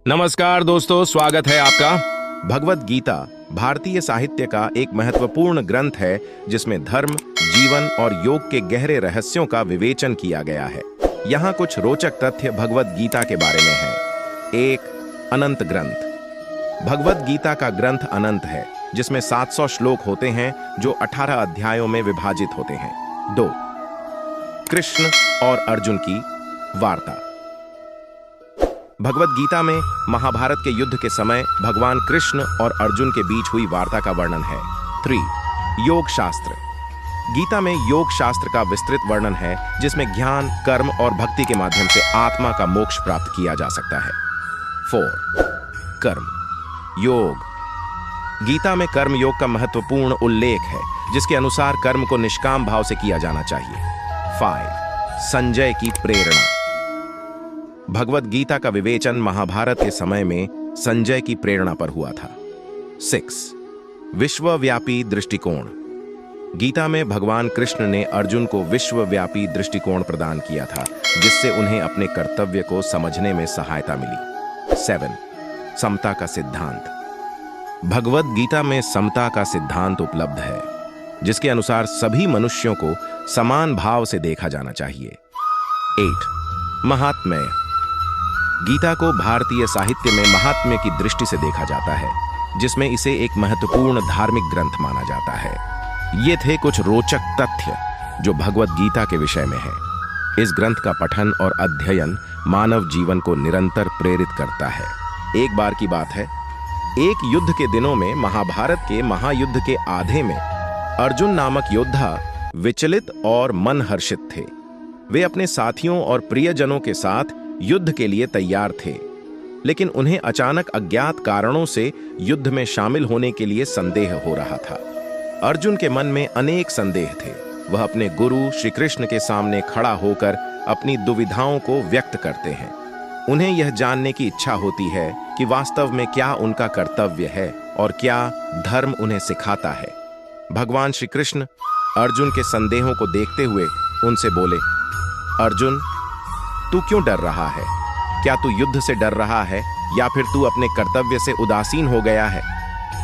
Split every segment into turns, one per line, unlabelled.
नमस्कार दोस्तों, स्वागत है आपका। भगवत गीता भारतीय साहित्य का एक महत्वपूर्ण ग्रंथ है जिसमें धर्म, जीवन और योग के गहरे रहस्यों का विवेचन किया गया है। यहाँ कुछ रोचक तथ्य भगवत गीता के बारे में है। 1. अनंत ग्रंथ। भगवत गीता का ग्रंथ अनंत है जिसमें 700 श्लोक होते हैं जो 18 अध्यायों में विभाजित होते हैं। 2. कृष्ण और अर्जुन की वार्ता। भगवत गीता में महाभारत के युद्ध के समय भगवान कृष्ण और अर्जुन के बीच हुई वार्ता का वर्णन है। 3. योग शास्त्र। गीता में योग शास्त्र का विस्तृत वर्णन है जिसमें ज्ञान, कर्म और भक्ति के माध्यम से आत्मा का मोक्ष प्राप्त किया जा सकता है। 4. कर्म योग। गीता में कर्म योग का महत्वपूर्ण उल्लेख है जिसके अनुसार कर्म को निष्काम भाव से किया जाना चाहिए। 5. संजय की प्रेरणा। भगवत गीता का विवेचन महाभारत के समय में संजय की प्रेरणा पर हुआ था। 6. विश्वव्यापी दृष्टिकोण। गीता में भगवान कृष्ण ने अर्जुन को विश्वव्यापी दृष्टिकोण प्रदान किया था जिससे उन्हें अपने कर्तव्य को समझने में सहायता मिली। 7. समता का सिद्धांत। भगवत गीता में समता का सिद्धांत उपलब्ध है जिसके अनुसार सभी मनुष्यों को समान भाव से देखा जाना चाहिए। 8. महात्म्य। गीता को भारतीय साहित्य में महात्म्य की दृष्टि से देखा जाता है जिसमें इसे एक महत्वपूर्ण धार्मिक ग्रंथ माना जाता है। ये थे कुछ रोचक तथ्य जो भगवत गीता के विषय में है। इस ग्रंथ का पठन और अध्ययन मानव जीवन को निरंतर प्रेरित करता है। एक बार की बात है, एक युद्ध के दिनों में महाभारत के महायुद्ध के आधे में अर्जुन नामक योद्धा विचलित और मनहर्षित थे। वे अपने साथियों और प्रियजनों के साथ युद्ध के लिए तैयार थे, लेकिन उन्हें अचानक अज्ञात कारणों से युद्ध में शामिल होने के लिए संदेह हो रहा था। अर्जुन के मन में अनेक संदेह थे। वह अपने गुरु श्री कृष्ण के सामने खड़ा होकर अपनी दुविधाओं को व्यक्त करते हैं। उन्हें यह जानने की इच्छा होती है कि वास्तव में क्या उनका कर्तव्य है और क्या धर्म उन्हें सिखाता है। भगवान श्री कृष्ण अर्जुन के संदेहों को देखते हुए उनसे बोले, अर्जुन, तू क्यों डर रहा है? क्या तू युद्ध से डर रहा है या फिर तू अपने कर्तव्य से उदासीन हो गया है?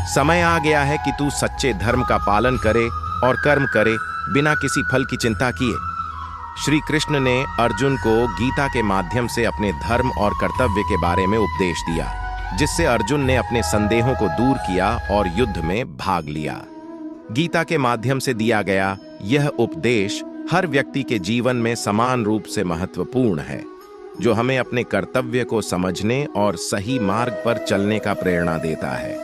समय आ गया है कि तू सच्चे धर्म का पालन करे और कर्म करे बिना किसी फल की चिंता किए। श्री कृष्ण ने अर्जुन को गीता के माध्यम से अपने धर्म और कर्तव्य के बारे में उपदेश दिया जिससे अर्जुन ने अपने संदेहों को दूर किया और युद्ध में भाग लिया। गीता के माध्यम से दिया गया यह उपदेश हर व्यक्ति के जीवन में समान रूप से महत्वपूर्ण है, जो हमें अपने कर्तव्य को समझने और सही मार्ग पर चलने का प्रेरणा देता है।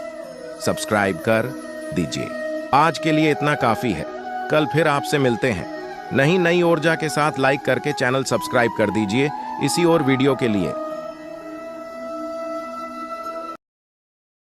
सब्सक्राइब कर दीजिए। आज के लिए इतना काफी है। कल फिर आपसे मिलते हैं। नई ऊर्जा के साथ लाइक करके चैनल सब्सक्राइब कर दीजिए इसी और वीडियो के लिए।